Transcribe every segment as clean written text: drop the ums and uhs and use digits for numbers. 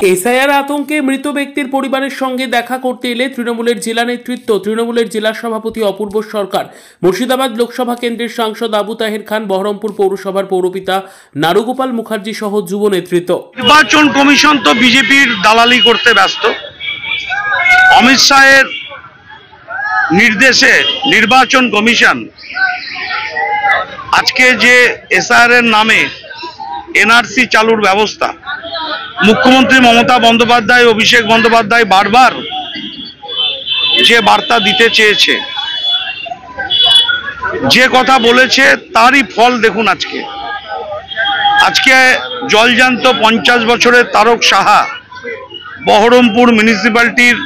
SIR আতঙ্কে মৃত ব্যক্তির পরিবারের সঙ্গে দেখা করতে এলে তৃণমূলের জেলা নেতৃত্ব। তৃণমূলের জেলা সভাপতি অপূর্ব সরকার, মুর্শিদাবাদ লোকসভা কেন্দ্রের সাংসদ আবু তাহের খান, বহরমপুর পৌরসভার পৌরপিতা নারুগোপাল মুখার্জি সহ যুব নেতৃত্ব। নির্বাচন কমিশন তো বিজেপির দালালি করতে ব্যস্ত। অমিত শাহের নির্দেশে নির্বাচন কমিশন আজকে যে এসআইআর এর নামে এনআরসি চালুর ব্যবস্থা, মুখ্যমন্ত্রী মমতা বন্দ্যোপাধ্যায়, অভিষেক বন্দ্যোপাধ্যায় বারবার যে বার্তা দিতে চেয়েছে, যে কথা বলেছে তারই ফল দেখুন। আজকে জলজান্ত 50 বছরের তারক সাহা বহরমপুর মিউনিসিপ্যালিটির,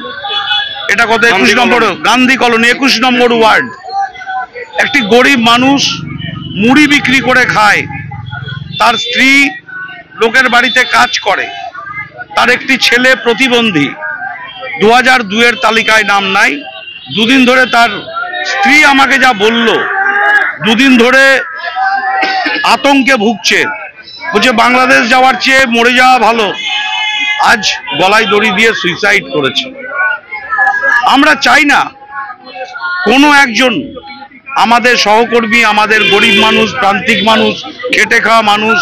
এটা কত 21 নম্বর গান্ধী কলোনি 21 নম্বর ওয়ার্ড, একটি গরিব মানুষ মুড়ি বিক্রি করে খায়, তার স্ত্রী লোকের বাড়িতে কাজ করে, তার একটি ছেলে প্রতিবন্ধী, 2002 এর তালিকায় নাম নাই। দুদিন ধরে তার স্ত্রী আমাকে যা বলল, দুদিন ধরে আতঙ্কে ভুগছে, বলছে বাংলাদেশ যাওয়ার চেয়ে মরে যাওয়া ভালো। আজ গলায় দড়ি দিয়ে সুইসাইড করেছে। আমরা চাই না কোনো একজন আমাদের সহকর্মী, আমাদের গরিব মানুষ, প্রান্তিক মানুষ, খেটে খাওয়া মানুষ,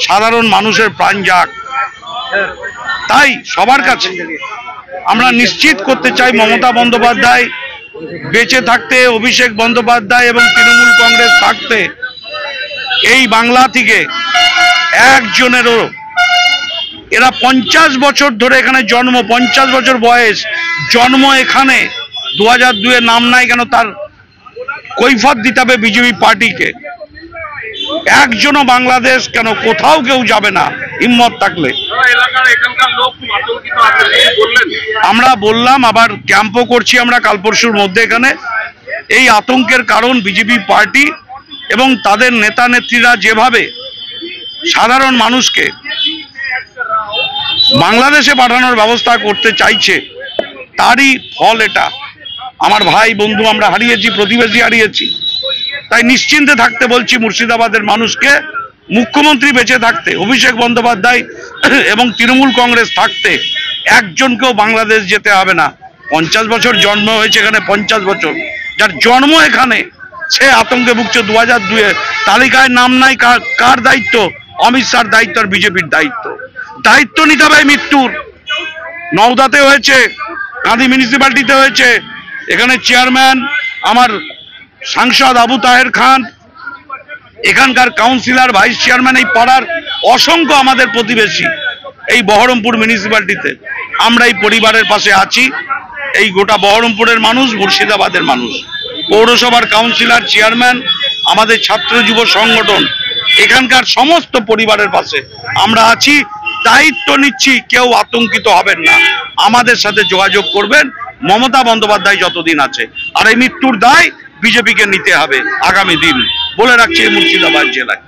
সাধারণ মানুষের প্রাণ যাক। তাই সবার কাছে আমরা নিশ্চিত করতে চাই, মমতা বন্দ্যোপাধ্যায় বেঁচে থাকতে, অভিষেক বন্দ্যোপাধ্যায় এবং তৃণমূল কংগ্রেস থাকতে এই বাংলা থেকে একজনেরও, এরা 50 বছর ধরে এখানে জন্ম, 50 বছর বয়স, জন্ম এখানে, 2002 এর নাম নাই কেন তার কৈফিয়ত দিতে হবে বিজেপি পার্টিকে। একজনও বাংলাদেশ কেন কোথাও কেউ যাবে না হিম্মত থাকলে। আমরা বললাম, আবার ক্যাম্পও করছি আমরা কাল পরশুর মধ্যে এখানে। এই আতঙ্কের কারণ বিজেপি পার্টি এবং তাদের নেতা নেত্রীরা যেভাবে সাধারণ মানুষকে বাংলাদেশে পাঠানোর ব্যবস্থা করতে চাইছে, তারই ফল এটা। আমার ভাই বন্ধু আমরা হারিয়েছি, প্রতিবেশী হারিয়েছি। তাই নিশ্চিন্তে থাকতে বলছি মুর্শিদাবাদের মানুষকে, মুখ্যমন্ত্রী বেঁচে থাকতে, অভিষেক বন্দ্যোপাধ্যায় এবং তৃণমূল কংগ্রেস থাকতে একজনকেও বাংলাদেশ যেতে হবে না। 50 বছর জন্ম হয়েছে এখানে, 50 বছর যার জন্ম এখানে, সে আতঙ্কে ভুগছে। 2002 এর তালিকায় নাম নাই, কার দায়িত্ব? অমিত শাহর দায়িত্ব আর বিজেপির দায়িত্ব। দায়িত্ব নিতে হবে মৃত্যুর। নওদাতে হয়েছে, গান্ধী মিউনিসিপ্যালিটিতে হয়েছে, এখানে চেয়ারম্যান আমার সাংসদ আবু তাহের খান, এখানকার কাউন্সিলর, ভাইস চেয়ারম্যান, এই পাড়ার অসংখ্য আমাদের প্রতিবেশী এই বহরমপুর মিউনিসিপ্যালিটিতে। আমরা এই পরিবারের পাশে আছি। এই গোটা বহরমপুরের মানুষ, মুর্শিদাবাদের মানুষ, পৌরসভার কাউন্সিলর, চেয়ারম্যান, আমাদের ছাত্র যুব সংগঠন, এখানকার সমস্ত পরিবারের পাশে আমরা আছি। দায়িত্ব নিচ্ছি, কেউ আতঙ্কিত হবেন না, আমাদের সাথে যোগাযোগ করবেন মমতা বন্দ্যোপাধ্যায় যতদিন আছে। আর এই মৃত্যুর দায় বিজেপিকে নিতে হবে আগামী দিন, বলে রাখছি মুর্শিদাবাদ জেলায়।